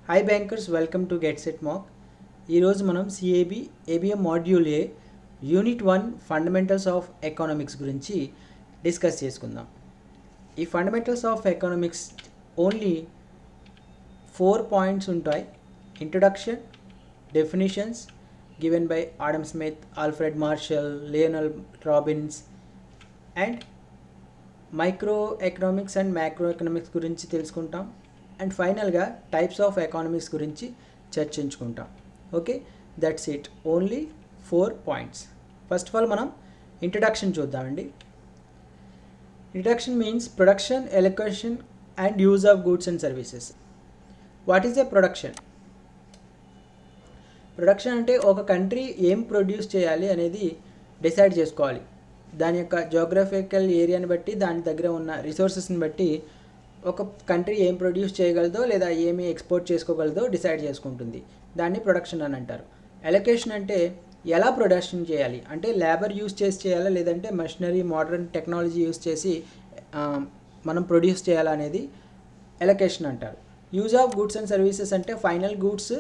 Hi bankers, welcome to get set mock. ఈరోజు మనం CAIIB ABM module A unit 1 fundamentals of economics గురించి discuss చేసుకుందాం. ఈ fundamentals of economics only 4 points ఉంటాయి. Introduction, definitions given by Adam Smith, Alfred Marshall, Lionel Robbins and micro economics and macro economics గురించి తెలుసుకుంటాం. And ఫైనల్గా types of economies గురించి చర్చించుకుంటాం. Okay, that's it. Only 4 points. First of all మనం introduction చూద్దామండి. Introduction means production, allocation and use of goods and services. What is a production? Production అంటే ఒక country ఏం ప్రొడ్యూస్ చేయాలి అనేది డిసైడ్ చేసుకోవాలి. దాని యొక్క జోగ్రఫికల్ ఏరియాని బట్టి, దాని దగ్గర ఉన్న రిసోర్సెస్ని బట్టి ఒక కంట్రీ ఏం ప్రొడ్యూస్ చేయగలదో లేదా ఏమి ఎక్స్పోర్ట్ చేసుకోగలదో డిసైడ్ చేసుకుంటుంది. దాన్ని ప్రొడక్షన్ అని అంటారు. ఎలొకేషన్ అంటే ఎలా ప్రొడక్షన్ చేయాలి అంటే లేబర్ యూస్ చేసి చేయాలా లేదంటే మెషినరీ, మోడర్న్ టెక్నాలజీ యూస్ చేసి మనం ప్రొడ్యూస్ చేయాలా అనేది ఎలొకేషన్ అంటారు. Use of goods and services అంటే ఫైనల్ గూడ్స్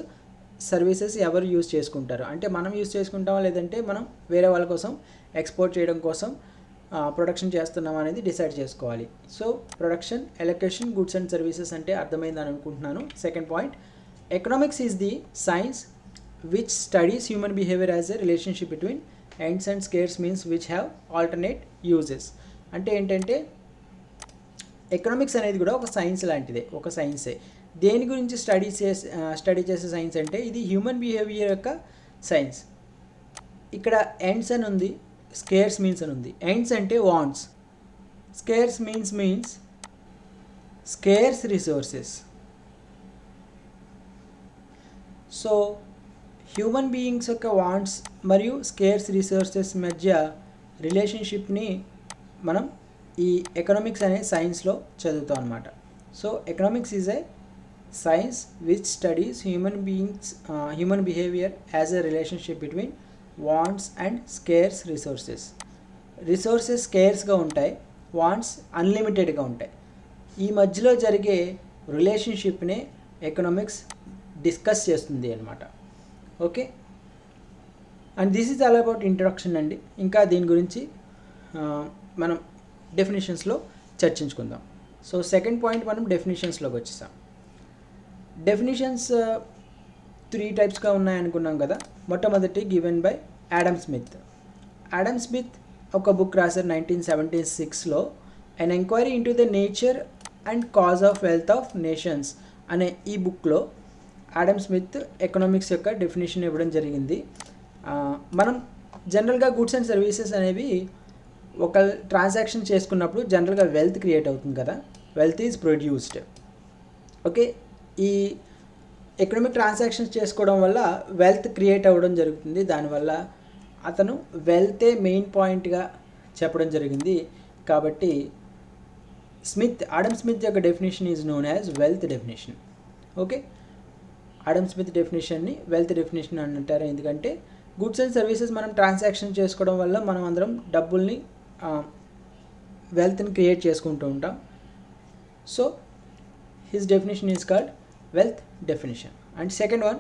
సర్వీసెస్ ఎవరు యూస్ చేసుకుంటారు అంటే మనం యూస్ చేసుకుంటామా లేదంటే మనం వేరే వాళ్ళ కోసం ఎక్స్పోర్ట్ చేయడం కోసం ప్రొడక్షన్ చేస్తున్నాం అనేది డిసైడ్ చేసుకోవాలి. So production, allocation, goods and services అంటే అర్థమైందని అనుకుంటున్నాను. Second point, economics is the science which studies human behaviour as a relationship between ends and scarce means which have alternate uses. అంటే ఏంటంటే ఎకనామిక్స్ అనేది కూడా ఒక సైన్స్ లాంటిదే, ఒక సైన్సే. దేని గురించి స్టడీ చేసే సైన్స్ అంటే ఇది హ్యూమన్ బిహేవియర్ యొక్క సైన్స్. ఇక్కడ ఎండ్స్ అని ఉంది, స్కేర్స్ మీన్స్ అని ఉంది. ఎండ్స్ అంటే wants, scarce means scarce resources. So human beings యొక్క వాంట్స్ మరియు స్కేర్స్ రిసోర్సెస్ మధ్య రిలేషన్షిప్ని మనం ఈ ఎకనామిక్స్ అనే సైన్స్లో చదువుతాం అన్నమాట. So economics is a science which studies human behaviour as a relationship between wants and scarce resources. Resources స్కేర్స్గా ఉంటాయి, వాంట్స్ అన్లిమిటెడ్గా ఉంటాయి. ఈ మధ్యలో జరిగే రిలేషన్షిప్నే ఎకనామిక్స్ డిస్కస్ చేస్తుంది అన్నమాట. Okay, and this is all about introduction అండి. ఇంకా దీని గురించి మనం డెఫినేషన్స్లో చర్చించుకుందాం. సో సెకండ్ పాయింట్ మనం డెఫినేషన్స్లోకి వచ్చేసాం. డెఫినేషన్స్ 3 టైప్స్గా ఉన్నాయనుకున్నాం కదా. మొట్టమొదటి given by Adam Smith. Adam Smith ఒక బుక్ రాశారు 1976లో, an enquiry into the nature and cause of wealth of nations అనే ఈ బుక్లో ఆడమ్ స్మిత్ ఎకనామిక్స్ యొక్క డెఫినేషన్ ఇవ్వడం జరిగింది. మనం జనరల్గా గూడ్స్ అండ్ సర్వీసెస్ అనేవి ఒక ట్రాన్సాక్షన్ చేసుకున్నప్పుడు జనరల్గా వెల్త్ క్రియేట్ అవుతుంది కదా, వెల్త్ ఈజ్ ప్రొడ్యూస్డ్. ఓకే, ఈ ఎకనామిక్ ట్రాన్సాక్షన్స్ చేసుకోవడం వల్ల వెల్త్ క్రియేట్ అవ్వడం జరుగుతుంది. దానివల్ల అతను వెల్తే మెయిన్ పాయింట్గా చెప్పడం జరిగింది. కాబట్టి ఆడమ్ స్మిత్ యొక్క definition is known as wealth definition. Okay, Adam Smith డెఫినేషన్ని వెల్త్ డెఫినేషన్ అని అంటారు. ఎందుకంటే గూడ్స్ అండ్ సర్వీసెస్ మనం ట్రాన్సాక్షన్ చేసుకోవడం వల్ల మనం అందరం డబ్బుల్ని, వెల్త్ని క్రియేట్ చేసుకుంటూ ఉంటాం. So his definition is called wealth definition. And second one,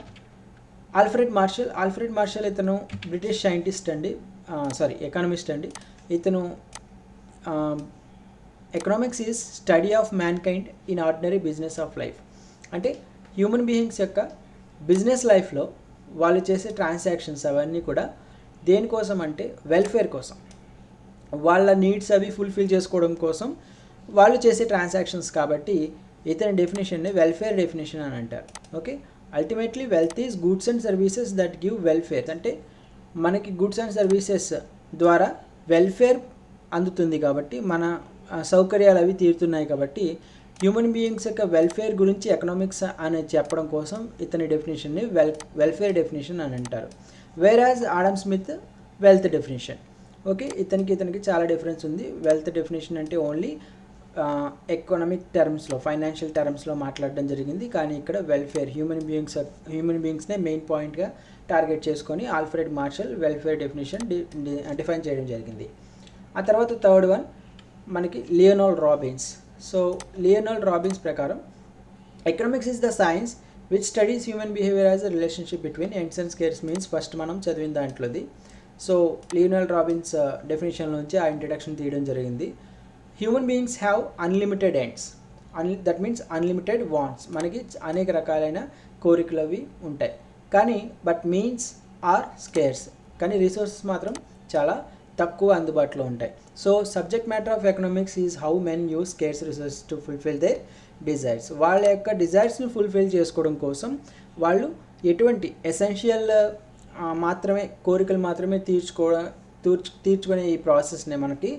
Alfred Marshall ఇతను బ్రిటిష్ సైంటిస్ట్ అండి, ఎకానమిస్ట్ అండి. ఇతను economics is study of mankind in ordinary business of life. అంటే హ్యూమన్ బీయింగ్స్ యొక్క బిజినెస్ లైఫ్లో వాళ్ళు చేసే ట్రాన్సాక్షన్స్ అవన్నీ కూడా దేనికోసం అంటే వెల్ఫేర్ కోసం, వాళ్ళ నీడ్స్ అవి ఫుల్ఫిల్ చేసుకోవడం కోసం వాళ్ళు చేసే ట్రాన్సాక్షన్స్. కాబట్టి ఇతని డెఫినేషన్ని వెల్ఫేర్ డెఫినేషన్ అని అంటారు. Okay, ultimately wealth is goods and services that give welfare. అంటే మనకి గూడ్స్ అండ్ సర్వీసెస్ ద్వారా వెల్ఫేర్ అందుతుంది కాబట్టి, మన సౌకర్యాలు అవి తీరుతున్నాయి. కాబట్టి హ్యూమన్ బీయింగ్స్ యొక్క వెల్ఫేర్ గురించి ఎకనామిక్స్ అనేది చెప్పడం కోసం ఇతని డెఫినేషన్ని వెల్ఫేర్ డెఫినేషన్ అని అంటారు. Whereas Adam Smith wealth definition. Okay, ఇతనికి చాలా డిఫరెన్స్ ఉంది. వెల్త్ డెఫినేషన్ అంటే ఓన్లీ ఎకనామిక్ టర్మ్స్లో, ఫైనాన్షియల్ టర్మ్స్లో మాట్లాడడం జరిగింది. కానీ ఇక్కడ వెల్ఫేర్, హ్యూమన్ బీయింగ్స్నే మెయిన్ పాయింట్గా టార్గెట్ చేసుకొని Alfred Marshall welfare definition define చేయడం జరిగింది. ఆ తర్వాత థర్డ్ వన్ మనకి Lionel Robbins. So Lionel Robbins ప్రకారం economics is the science which studies human behaviour as a relationship between ends and scarce means first మనం చదివిన దాంట్లోది. సో లియోనల్ రాబిన్స్ డెఫినేషన్ నుంచి ఆ ఇంట్రడక్షన్ తీయడం జరిగింది. Human beings have unlimited ends, that means unlimited wants. మనకి అనేక రకాలైన కోరికలు అవి ఉంటాయి, కానీ బట్ మీన్స్ ఆర్ స్కేర్స్, కానీ రిసోర్సెస్ మాత్రం చాలా తక్కువ అందుబాటులో ఉంటాయి. So subject matter of economics is how men use scares resources to fulfil there desires. వాళ్ళ యొక్క డిజైర్స్ని ఫుల్ఫిల్ చేసుకోవడం కోసం వాళ్ళు ఎటువంటి ఎసెన్షియల్ మాత్రమే కోరికలు మాత్రమే తీర్చుకునే ఈ ప్రాసెస్ని మనకి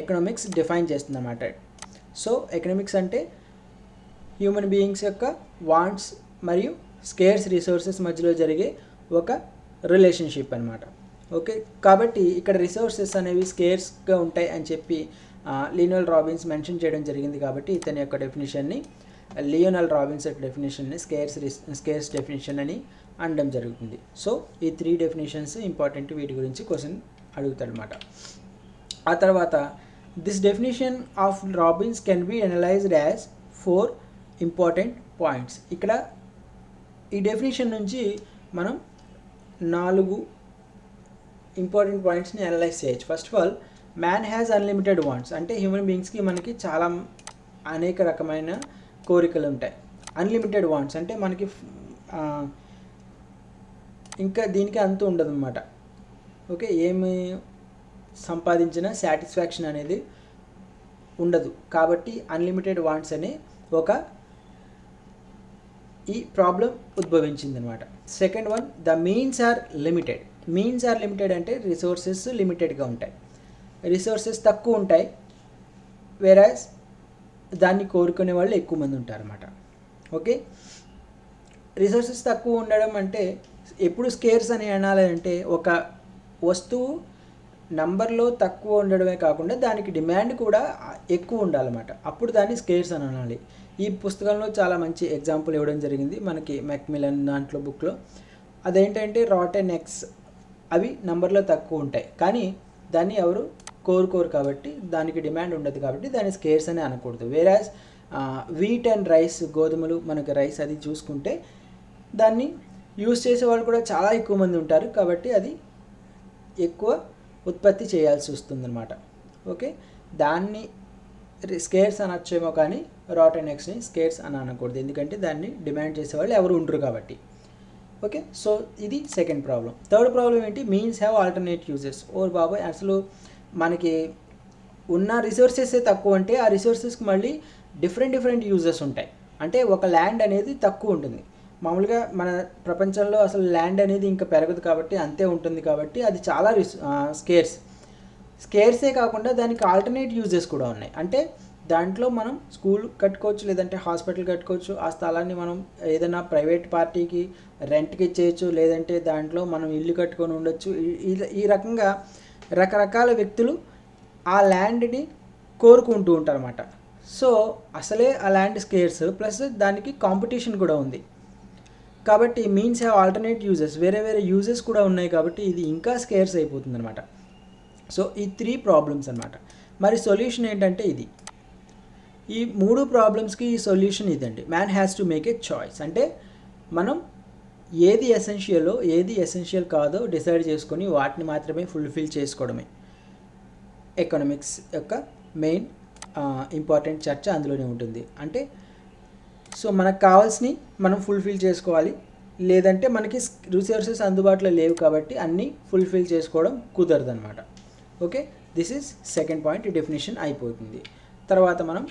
ఎకనామిక్స్ డిఫైన్ చేస్తుంది అన్నమాట. సో ఎకనామిక్స్ అంటే హ్యూమన్ బీయింగ్స్ యొక్క వాంట్స్ మరియు స్కేర్స్ రిసోర్సెస్ మధ్యలో జరిగే ఒక రిలేషన్షిప్ అనమాట. ఓకే, కాబట్టి ఇక్కడ రిసోర్సెస్ అనేవి స్కేర్స్గా ఉంటాయి అని చెప్పి లియోనల్ రాబిన్స్ మెన్షన్ చేయడం జరిగింది. కాబట్టి ఇతని యొక్క డెఫినేషన్ని లియోనల్ రాబిన్స్ యొక్క డెఫినేషన్ని స్కేర్స్ డెఫినేషన్ అని అనడం జరుగుతుంది. సో ఈ 3 డెఫినేషన్స్ ఇంపార్టెంట్, వీటి గురించి క్వశ్చన్ అడుగుతాడనమాట. ఆ తర్వాత this definition of Robbins can be analysed as 4 important points. ఇక్కడ ఈ డెఫినేషన్ నుంచి మనం 4 ఇంపార్టెంట్ పాయింట్స్ని అనలైజ్ చేయొచ్చు. First of all, man has unlimited wants అంటే హ్యూమన్ బీయింగ్స్కి మనకి చాలా అనేక రకమైన కోరికలు ఉంటాయి. అన్లిమిటెడ్ వాంట్స్ అంటే మనకి ఇంకా దీనికి అంత ఉండదు అన్నమాట. ఓకే, ఏమి సంపాదించిన సాటిస్ఫాక్షన్ అనేది ఉండదు. కాబట్టి అన్లిమిటెడ్ వాంట్స్ అనే ఒక ఈ ప్రాబ్లం ఉద్భవించింది అనమాట. Second one, the means are limited. Means are limited అంటే రిసోర్సెస్ లిమిటెడ్గా ఉంటాయి, రిసోర్సెస్ తక్కువ ఉంటాయి, వేరాజ్ దాన్ని కోరుకునే వాళ్ళు ఎక్కువ మంది ఉంటారన్నమాట. ఓకే, రిసోర్సెస్ తక్కువ ఉండడం అంటే ఎప్పుడు స్కేర్స్ అని అనాలంటే ఒక వస్తువు నంబర్లో తక్కువ ఉండడమే కాకుండా దానికి డిమాండ్ కూడా ఎక్కువ ఉండాలన్నమాట, అప్పుడు దాన్ని స్కేర్స్ అని అనాలి. ఈ పుస్తకంలో చాలా మంచి ఎగ్జాంపుల్ ఇవ్వడం జరిగింది మనకి మెక్మిలన్ దాంట్లో బుక్లో. అదేంటంటే రాటెన్ ఎగ్స్, అవి నంబర్లో తక్కువ ఉంటాయి కానీ దాన్ని ఎవరు కోరుకోరు కాబట్టి దానికి డిమాండ్ ఉండదు కాబట్టి దాన్ని స్కేర్స్ అని అనకూడదు. వేరాజ్ వీట్ అండ్ రైస్, గోధుమలు మనకి రైస్ అది చూసుకుంటే దాన్ని యూజ్ చేసే వాళ్ళు కూడా చాలా ఎక్కువ మంది ఉంటారు కాబట్టి అది ఎక్కువ ఉత్పత్తి చేయాల్సి వస్తుందన్నమాట. ఓకే, దాన్ని స్కేర్స్ అనొచ్చేమో కానీ రాటెన్ ఎగ్స్ని స్కేర్స్ అని అనకూడదు, ఎందుకంటే దాన్ని డిమాండ్ చేసేవాళ్ళు ఎవరు ఉండరు కాబట్టి. ఓకే, సో ఇది సెకండ్ ప్రాబ్లం. థర్డ్ ప్రాబ్లం ఏంటి, మీన్స్ హ్యావ్ ఆల్టర్నేట్ యూజెస్. ఓ బాబాయ్, అసలు మనకి ఉన్న రిసోర్సెస్ తక్కువ అంటే ఆ రిసోర్సెస్కి మళ్ళీ డిఫరెంట్ యూజెస్ ఉంటాయి. అంటే ఒక ల్యాండ్ అనేది తక్కువ ఉంటుంది, మామూలుగా మన ప్రపంచంలో అసలు ల్యాండ్ అనేది ఇంకా పెరగదు కాబట్టి అంతే ఉంటుంది కాబట్టి అది చాలా స్కేర్సే కాకుండా దానికి ఆల్టర్నేట్ యూజెస్ కూడా ఉన్నాయి. అంటే దాంట్లో మనం స్కూల్ కట్టుకోవచ్చు, లేదంటే హాస్పిటల్ కట్టుకోవచ్చు, ఆ స్థలాన్ని మనం ఏదైనా ప్రైవేట్ పార్టీకి రెంట్కి ఇచ్చేయచ్చు, లేదంటే దాంట్లో మనం ఇల్లు కట్టుకొని ఉండొచ్చు. ఈ రకంగా రకరకాల వ్యక్తులు ఆ ల్యాండ్ని కోరుకుంటూ ఉంటారన్నమాట. సో అసలే ఆ ల్యాండ్ స్కేర్స్ ప్లస్ దానికి కాంపిటీషన్ కూడా ఉంది కాబట్టి మీన్స్ హ్యావ్ ఆల్టర్నేట్ యూజెస్, వేరే యూజెస్ కూడా ఉన్నాయి కాబట్టి ఇది ఇంకా స్కేర్స్ అయిపోతుంది అనమాట. సో ఈ 3 ప్రాబ్లమ్స్ అనమాట. మరి సొల్యూషన్ ఏంటంటే ఇది, ఈ 3 ప్రాబ్లమ్స్కి ఈ సొల్యూషన్ ఇదండి. Man has to make a choice. అంటే మనం ఏది ఎసెన్షియలో ఏది ఎసెన్షియల్ కాదో డిసైడ్ చేసుకొని వాటిని మాత్రమే ఫుల్ఫిల్ చేసుకోవడమే ఎకనామిక్స్ యొక్క మెయిన్ ఇంపార్టెంట్ చర్చ అందులోనే ఉంటుంది. అంటే సో మనకు కావాల్సినవి మనం ఫుల్ఫిల్ చేసుకోవాలి, లేదంటే మనకి రిసోర్సెస్ అందుబాటులో లేవు కాబట్టి అన్నీ ఫుల్ఫిల్ చేసుకోవడం కుదరదు అనమాట. Okay, this is second point, definition అయిపోతుంది. తర్వాత మనం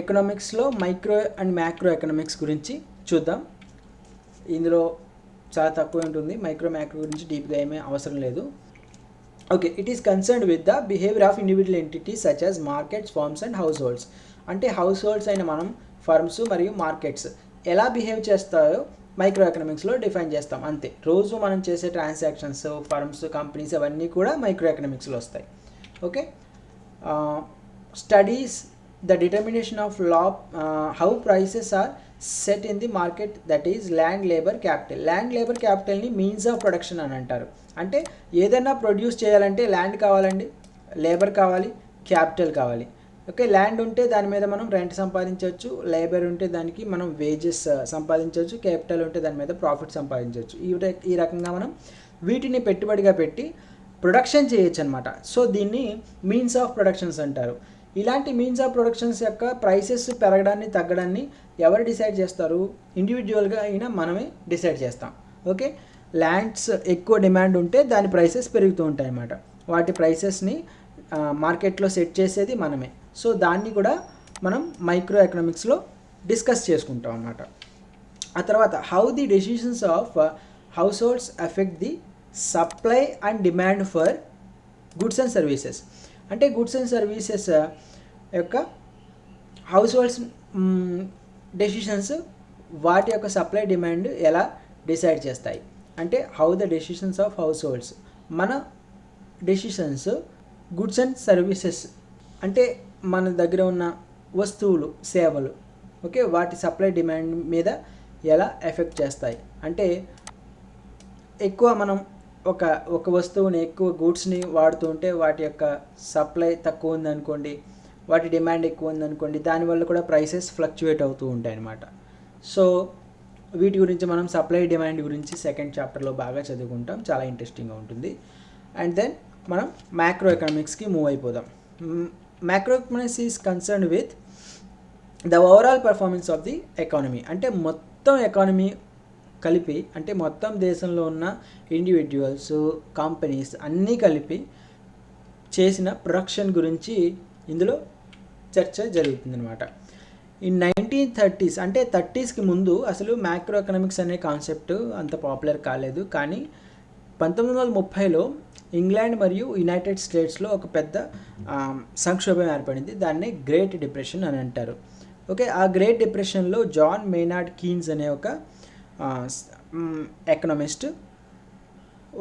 ఎకనామిక్స్లో మైక్రో అండ్ మ్యాక్రో ఎకనామిక్స్ గురించి చూద్దాం. ఇందులో చాలా తక్కువ ఉంటుంది, మైక్రో మ్యాక్రో గురించి డీప్గా ఏమీ అవసరం లేదు. Okay, it is concerned with the behaviour of individual entities such as markets, firms and house holds. అంటే హౌస్ హోల్డ్స్ అయిన మనం ఫర్మ్స్ మరియు మార్కెట్స్ ఎలా బిహేవ్ చేస్తాయో మైక్రో ఎకనామిక్స్లో డిఫైన్ చేస్తాం అంతే. రోజు మనం చేసే ట్రాన్సాక్షన్స్, ఫర్మ్స్, కంపెనీస్ అవన్నీ కూడా మైక్రో ఎకనామిక్స్లో వస్తాయి. Okay, studies the determination of how prices are set in the market, that is land, labour, capital. Land, labour, క్యాపిటల్ని మీన్స్ ఆఫ్ ప్రొడక్షన్ అని అంటారు. అంటే ఏదైనా ప్రొడ్యూస్ చేయాలంటే ల్యాండ్ కావాలండి, లేబర్ కావాలి, క్యాపిటల్ కావాలి. ఓకే, ల్యాండ్ ఉంటే దాని మీద మనం రెంట్ సంపాదించవచ్చు, లేబర్ ఉంటే దానికి మనం వేజెస్ సంపాదించవచ్చు, క్యాపిటల్ ఉంటే దాని మీద ప్రాఫిట్ సంపాదించవచ్చు. ఈ రకంగా మనం వీటిని పెట్టుబడిగా పెట్టి ప్రొడక్షన్ చేయొచ్చు అనమాట. సో దీన్ని మీన్స్ ఆఫ్ ప్రొడక్షన్స్ అంటారు. ఇలాంటి మీన్స్ ఆఫ్ ప్రొడక్షన్స్ యొక్క ప్రైసెస్ పెరగడాన్ని తగ్గడాన్ని ఎవరు డిసైడ్ చేస్తారు? ఇండివిజువల్గా అయినా మనమే డిసైడ్ చేస్తాం. ఓకే, ల్యాండ్స్ ఎక్కువ డిమాండ్ ఉంటే దాని ప్రైసెస్ పెరుగుతూ ఉంటాయి అన్నమాట. వాటి ప్రైసెస్ని మార్కెట్లో సెట్ చేసేది మనమే. సో దాన్ని కూడా మనం మైక్రో ఎకనామిక్స్లో డిస్కస్ చేసుకుంటాం అన్నమాట. ఆ తర్వాత how the decisions of house holds effect the supply and demand for goods and services. అంటే గుడ్స్ అండ్ సర్వీసెస్ యొక్క హౌస్ హోల్డ్స్ డెసిషన్స్ వాటి యొక్క సప్లై డిమాండ్ ఎలా డిసైడ్ చేస్తాయి అంటే how the decisions of house holds, మన డెసిషన్స్ గుడ్స్ అండ్ సర్వీసెస్ అంటే మన దగ్గర ఉన్న వస్తువులు, సేవలు, ఓకే, వాటి సప్లై డిమాండ్ మీద ఎలా ఎఫెక్ట్ చేస్తాయి. అంటే ఎక్కువ మనం ఒక వస్తువుని, ఎక్కువ గూడ్స్ని వాడుతూ ఉంటే వాటి యొక్క సప్లై తక్కువ ఉందనుకోండి, వాటి డిమాండ్ ఎక్కువ ఉందనుకోండి, దానివల్ల కూడా ప్రైసెస్ ఫ్లక్చువేట్ అవుతూ ఉంటాయి అన్నమాట. సో వీటి గురించి మనం సప్లై డిమాండ్ గురించి సెకండ్ చాప్టర్లో బాగా చదువుకుంటాం, చాలా ఇంట్రెస్టింగ్గా ఉంటుంది. అండ్ దెన్ మనం మ్యాక్రో ఎకనామిక్స్కి మూవ్ అయిపోదాం. Macro economics is concern with the overall performance of the economy. అంటే మొత్తం ఎకానమీ కలిపి, అంటే మొత్తం దేశంలో ఉన్న ఇండివిజువల్స్, కంపెనీస్ అన్నీ కలిపి చేసిన ప్రొడక్షన్ గురించి ఇందులో చర్చ జరుగుతుందన్నమాట. ఈ 1930s అంటే 30sకి ముందు అసలు మ్యాక్రో ఎకనామిక్స్ అనే కాన్సెప్ట్ అంత పాపులర్ కాలేదు. కానీ 1930లో ఇంగ్లాండ్ మరియు యునైటెడ్ స్టేట్స్లో ఒక పెద్ద సంక్షోభం ఏర్పడింది. దాన్ని గ్రేట్ డిప్రెషన్ అని అంటారు. ఓకే, ఆ గ్రేట్ డిప్రెషన్లో జాన్ మేనార్డ్ కీన్స్ అనే ఒక ఎకనామిస్ట్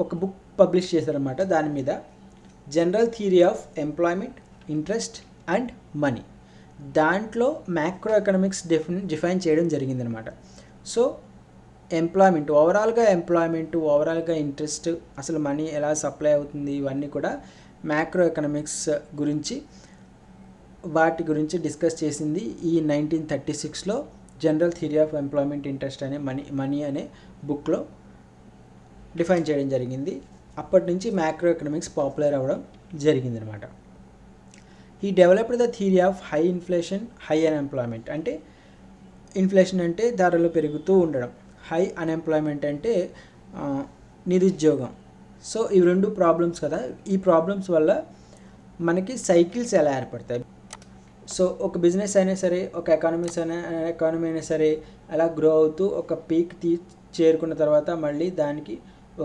ఒక బుక్ పబ్లిష్ చేశారన్నమాట. దాని మీద general theory of employment, interest and money, దాంట్లో మ్యాక్రో ఎకనామిక్స్ డిఫైన్ చేయడం జరిగిందనమాట. సో ఎంప్లాయ్మెంట్, ఓవరాల్గా ఇంట్రెస్ట్, అసలు మనీ ఎలా సప్లై అవుతుంది, ఇవన్నీ కూడా మ్యాక్రో ఎకనామిక్స్ గురించి వాటి గురించి డిస్కస్ చేసింది ఈ 1936లో general theory of employment, interest అనే మనీ అనే బుక్లో డిఫైన్ చేయడం జరిగింది. అప్పటి నుంచి మ్యాక్రో ఎకనామిక్స్ పాపులర్ అవ్వడం జరిగిందనమాట. ఈ developed the theory of high inflation, high unemployment. అంటే ఇన్ఫ్లేషన్ అంటే ధరలు పెరుగుతూ ఉండడం, హై అన్ఎంప్లాయ్మెంట్ అంటే నిరుద్యోగం. సో ఇవి రెండు ప్రాబ్లమ్స్ కదా. ఈ ప్రాబ్లమ్స్ వల్ల మనకి సైకిల్స్ ఎలా ఏర్పడతాయి. సో ఒక బిజినెస్ అయినా సరే, ఒక ఎకానమీ అయినా సరే అలా గ్రో అవుతూ ఒక పీక్ చేరుకున్న తర్వాత మళ్ళీ దానికి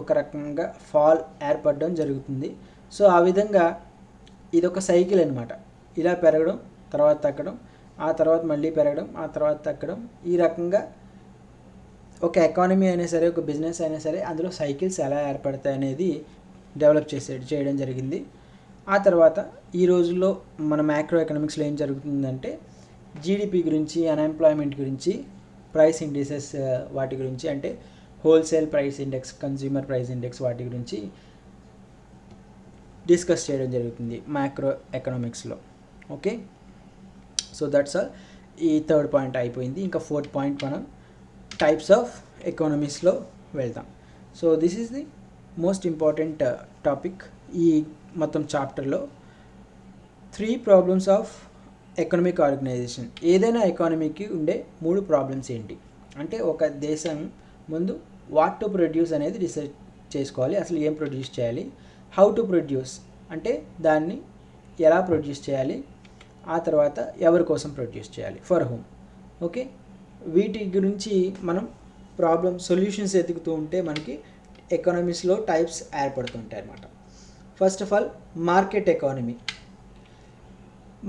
ఒక రకంగా ఫాల్ ఏర్పడడం జరుగుతుంది. సో ఆ విధంగా ఇదొక సైకిల్ అనమాట. ఇలా పెరగడం, తర్వాత తగ్గడం, ఆ తర్వాత మళ్ళీ పెరగడం, ఆ తర్వాత తగ్గడం. ఈ రకంగా ఒక ఎకానమీ అయినా సరే, ఒక బిజినెస్ అయినా సరే అందులో సైకిల్స్ ఎలా ఏర్పడతాయి అనేది డెవలప్ చేయడం జరిగింది. ఆ తర్వాత ఈ రోజుల్లో మన మ్యాక్రో ఎకనామిక్స్లో ఏం జరుగుతుందంటే జీడిపి గురించి, అన్ఎంప్లాయ్మెంట్ గురించి, ప్రైస్ ఇండిసెస్ వాటి గురించి, అంటే wholesale price index, consumer price index, వాటి గురించి డిస్కస్ చేయడం జరుగుతుంది మ్యాక్రో ఎకనామిక్స్లో. Okay, so that's all. ఈ థర్డ్ పాయింట్ అయిపోయింది. ఇంకా ఫోర్త్ పాయింట్ మనం టైప్స్ ఆఫ్ ఎకానమీస్లో వెళ్తాం. So this is the most important topic ఈ మొత్తం చాప్టర్లో. 3 ప్రాబ్లమ్స్ ఆఫ్ ఎకనామిక్ ఆర్గనైజేషన్. ఏదైనా ఎకానమీకి ఉండే 3 ప్రాబ్లమ్స్ ఏంటి అంటే, ఒక దేశం ముందు వాట్ టు ప్రొడ్యూస్ అనేది డిసైడ్ చేసుకోవాలి, అసలు ఏం ప్రొడ్యూస్ చేయాలి. హౌ టు ప్రొడ్యూస్ అంటే దాన్ని ఎలా ప్రొడ్యూస్ చేయాలి, ఆ తర్వాత ఎవరి కోసం ప్రొడ్యూస్ చేయాలి, ఫర్ హోమ్. ఓకే, వీటి గురించి మనం సొల్యూషన్స్ ఎదుగుతూ ఉంటే మనకి ఎకానమీస్లో టైప్స్ ఏర్పడుతుంటాయి అన్నమాట. First of all market economy.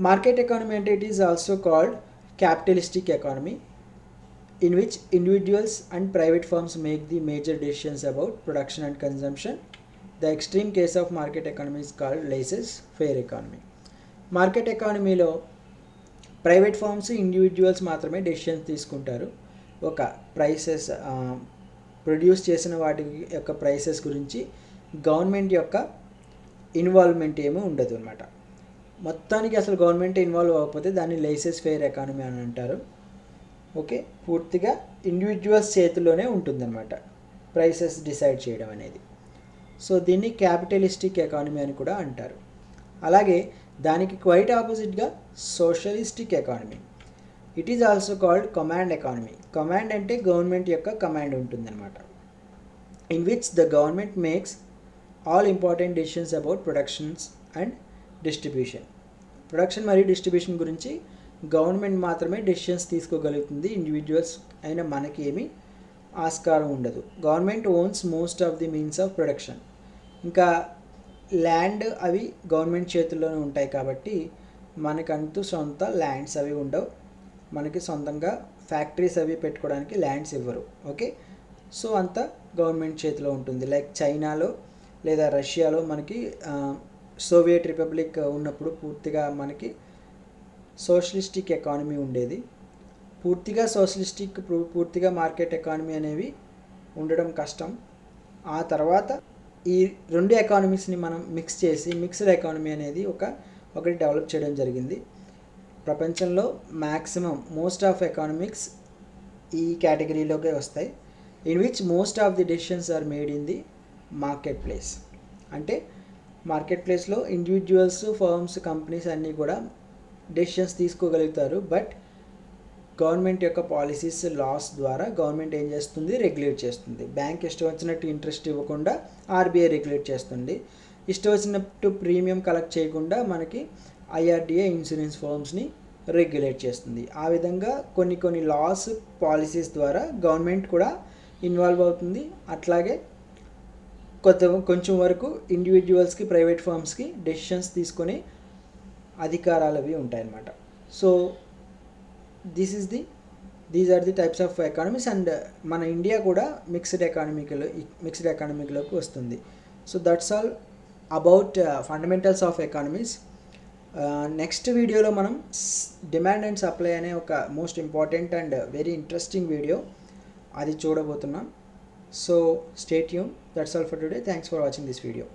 Market economy అంటే it is also called capitalistic economy, in which individuals and private firms make the major decisions about production and consumption. The extreme case of market economy is called laissez-faire economy. Market ఎకానమీలో private firms, individuals మాత్రమే decisions తీసుకుంటారు. ఒక prices produce చేసిన వాటి యొక్క prices గురించి government యొక్క involvement ఏమీ ఉండదు అన్నమాట. మొత్తానికి అసలు గవర్నమెంట్ ఇన్వాల్వ్ అవ్వకపోతే దాన్ని లైసెన్స్ ఫెయిర్ ఎకానమీ అని అంటారు. ఓకే, పూర్తిగా ఇండివిజువల్స్ చేతుల్లోనే ఉంటుందన్నమాట ప్రైసెస్ డిసైడ్ చేయడం అనేది. సో దీన్ని క్యాపిటలిస్టిక్ ఎకానమీ అని కూడా అంటారు. అలాగే దానికి క్వైట్ ఆపోజిట్గా socialistic economy. It is also called command economy. Command అంటే గవర్నమెంట్ యొక్క కమాండ్ ఉంటుందన్నమాట. In which the government makes all important decisions about productions and distribution. Production మరియు డిస్ట్రిబ్యూషన్ గురించి గవర్నమెంట్ మాత్రమే డెసిషన్స్ తీసుకోగలుగుతుంది. ఇండివిజువల్స్ అయిన మనకి ఏమీ ఆస్కారం ఉండదు. Government owns most of the means of production. ఇంకా ల్యాండ్ అవి గవర్నమెంట్ చేతుల్లోనే ఉంటాయి కాబట్టి మనకంటూ సొంత ల్యాండ్స్ అవి ఉండవు. మనకి సొంతంగా ఫ్యాక్టరీస్ అవి పెట్టుకోవడానికి ల్యాండ్స్ ఇవ్వరు. ఓకే, సో అంతా గవర్నమెంట్ చేతిలో ఉంటుంది. లైక్ చైనాలో లేదా రష్యాలో మనకి సోవియట్ రిపబ్లిక్ ఉన్నప్పుడు పూర్తిగా మనకి సోషలిస్టిక్ ఎకానమీ ఉండేది. పూర్తిగా సోషలిస్టిక్, పూర్తిగా మార్కెట్ ఎకానమీ అనేవి ఉండడం కష్టం. ఆ తర్వాత ఈ రెండు ఎకానమీస్ని మనం మిక్స్ చేసి మిక్స్డ్ ఎకానమీ అనేది ఒకటి డెవలప్ చేయడం జరిగింది. ప్రపంచంలో మ్యాక్సిమం మోస్ట్ ఆఫ్ ఎకానమిక్స్ ఈ కేటగిరీలోకే వస్తాయి. In which most of the decisions are made in the market place. అంటే మార్కెట్ ప్లేస్లో ఇండివిజువల్స్, ఫర్మ్స్, కంపెనీస్ అన్నీ కూడా డెసిషన్స్ తీసుకోగలుగుతారు. బట్ గవర్నమెంట్ యొక్క పాలసీస్, లాస్ ద్వారా గవర్నమెంట్ ఏం చేస్తుంది, రెగ్యులేట్ చేస్తుంది. బ్యాంక్ ఇష్టం వచ్చినట్టు ఇంట్రెస్ట్ ఇవ్వకుండా ఆర్బీఐ రెగ్యులేట్ చేస్తుంది. ఇష్టం వచ్చినట్టు ప్రీమియం కలెక్ట్ చేయకుండా మనకి ఐఆర్డిఏ ఇన్సూరెన్స్ ఫర్మ్స్ని రెగ్యులేట్ చేస్తుంది. ఆ విధంగా కొన్ని లాస్, పాలసీస్ ద్వారా గవర్నమెంట్ కూడా ఇన్వాల్వ్ అవుతుంది. అట్లాగే కొంచెం వరకు ఇండివిజువల్స్కి, ప్రైవేట్ ఫర్మ్స్కి డెసిషన్స్ తీసుకొని అధికారాలు అవి ఉంటాయన్నమాట. So these are the types of economies. And మన ఇండియా కూడా మిక్స్డ్ ఎకానమీలోకి వస్తుంది. So that's all about fundamentals of economies. Next వీడియోలో మనం డిమాండ్ అండ్ సప్లై అనే ఒక most important and very interesting video అది చూడబోతున్నాం. So stay tuned. That's all for today. Thanks for watching this video.